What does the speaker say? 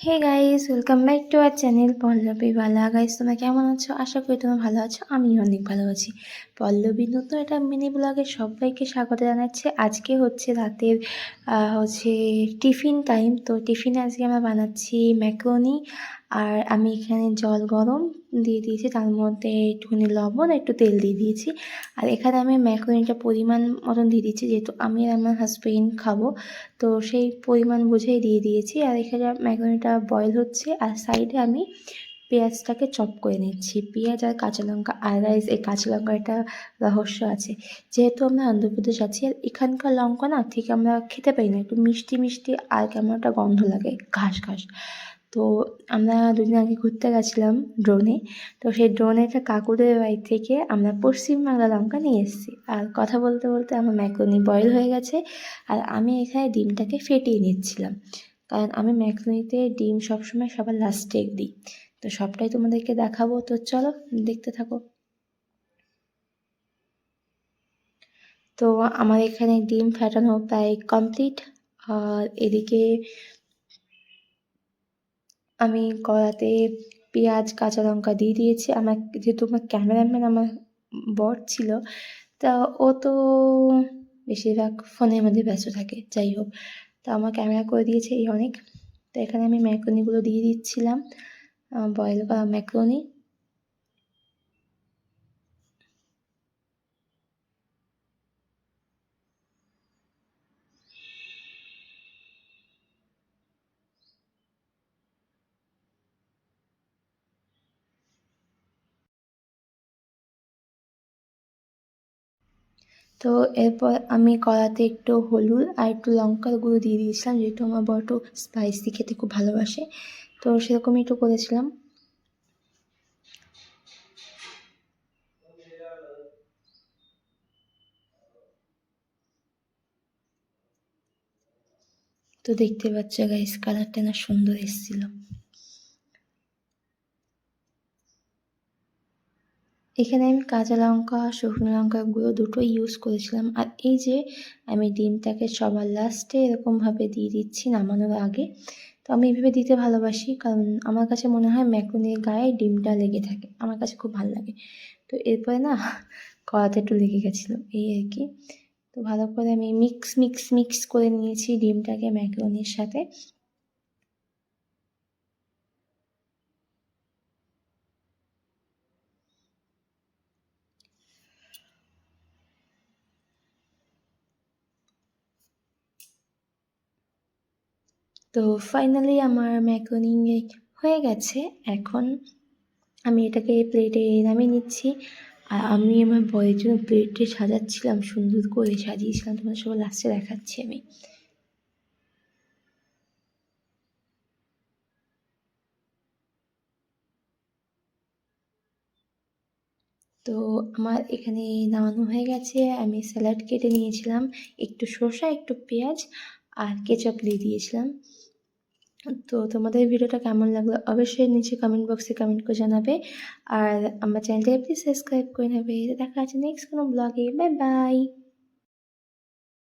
Hey guys, welcome back to our channel Pallavi Bala. Guys, তোমরা কেমন আছো? আশা করি তোমরা ভালো আছো। আমিও অনেক ভালো আছি। পল্লবী নতুন একটা মিনি ব্লগে সবাইকে স্বাগত জানাচ্ছে। আজকে হচ্ছে রাতের হচ্ছে টিফিন টাইম। তো টিফিনে আজকে আমরা বানাচ্ছি ম্যাকারনি। আর আমি এখানে জল গরম দিয়ে দিয়েছি, তার মধ্যে একটুখানি লবণ একটু তেল দিয়ে দিয়েছি। আর এখানে আমি ম্যাকারনিটা পরিমাণ মতন দিয়ে দিচ্ছি, যেহেতু আমি আর আমার হাজবেন্ড খাবো, তো সেই পরিমাণ বুঝেই দিয়ে দিয়েছি। আর এখানে ম্যাকারনিটা বয়েল হচ্ছে, আর সাইডে আমি পেঁয়াজটাকে চপ করে নিচ্ছি। পেঁয়াজ আর কাঁচা লঙ্কা, আর গাইস এই কাঁচা লঙ্কার একটা রহস্য আছে। যেহেতু আমরা অন্ধ্রপ্রদেশ আছি, আর এখানকার লঙ্কা না ঠিক আমরা খেতে পাই না, একটু মিষ্টি মিষ্টি আর কেমন একটা গন্ধ লাগে, ঘাস ঘাস। তো আমরা দুদিন আগে ঘুরতে গেছিলাম ড্রোনে। তো সেই ড্রোনে একটা কাকুদের বাড়ি থেকে আমরা পশ্চিমবাংলা লঙ্কা নিয়ে এসেছি। আর কথা বলতে বলতে আমার ম্যাকারনি বয়েল হয়ে গেছে, আর আমি এখানে ডিমটাকে ফেটিয়ে নিচ্ছিলাম, কারণ আমি ম্যাকারনিতে ডিম সবসময় সবার লাস্টে দিই। তো সবটাই তোমাদেরকে দেখাবো, তো চলো দেখতে থাকো। তো আমার এখানে ডিম ফেটানো প্রায় কমপ্লিট। আর এদিকে আমি কড়াতে পেঁয়াজ কাঁচা লঙ্কা দিয়ে দিয়েছি। আমার যেহেতু আমার ক্যামেরাম্যান আমার বর ছিল, তা ও তো বেশিরভাগ ফোনের মধ্যে ব্যস্ত থাকে, যাই হোক, তা আমার ক্যামেরা করে দিয়েছে এই অনেক। তো এখানে আমি ম্যাকারনিগুলো দিয়ে দিচ্ছিলাম, বয়েল করা ম্যাকারনি। তো এরপর আমি কড়াতে একটু হলুদ আর একটু লঙ্কার গুঁড়ো দিয়ে দিয়েছিলাম, যেহেতু আমার বর একটু স্পাইসি খেতে খুব ভালোবাসে, তো সেরকমই একটু করেছিলাম। তো দেখতে পাচ্ছ গাইস, কালারটা না সুন্দর এসেছিল। এখানে আমি কাঁচা লঙ্কা শুকনো লঙ্কার গুঁড়ো দুটোই ইউজ করেছিলাম। আর এই যে আমি ডিমটাকে সবার লাস্টে এরকমভাবে দিয়ে দিচ্ছি নামানোর আগে। তো আমি এইভাবে দিতে ভালোবাসি, কারণ আমার কাছে মনে হয় ম্যাকারনির গায়ে ডিমটা লেগে থাকে, আমার কাছে খুব ভালো লাগে। তো এরপরে না কড়াতে একটু লেগে গেছিলো, এই আর কি। তো ভালো করে আমি মিক্স মিক্স মিক্স করে নিয়েছি ডিমটাকে ম্যাকারনির সাথে। তো ফাইনালি আমার ম্যাকারনি হয়ে গেছে। এখন আমি এটাকে প্লেটে নামিয়ে নিচ্ছি। আর আমি আমার বরের জন্য প্লেটে সাজাচ্ছিলাম, সুন্দর করে সাজিয়েছিলাম, তোমাদের সবার লাস্টে দেখাচ্ছি আমি। তো আমার এখানে নামানো হয়ে গেছে। আমি স্যালাড কেটে নিয়েছিলাম, একটু শসা একটু পেঁয়াজ আর কেচাপ দিয়ে দিয়েছিলাম। তো তোমাদের ভিডিওটা কেমন লাগলো অবশ্যই নিচে কমেন্ট বক্সে কমেন্ট করে জানাবে। আর আমার চ্যানেলটাকে প্লিজ সাবস্ক্রাইব করে নেবে। দেখা আছে নেক্সট কোনো ব্লগে। Bye bye.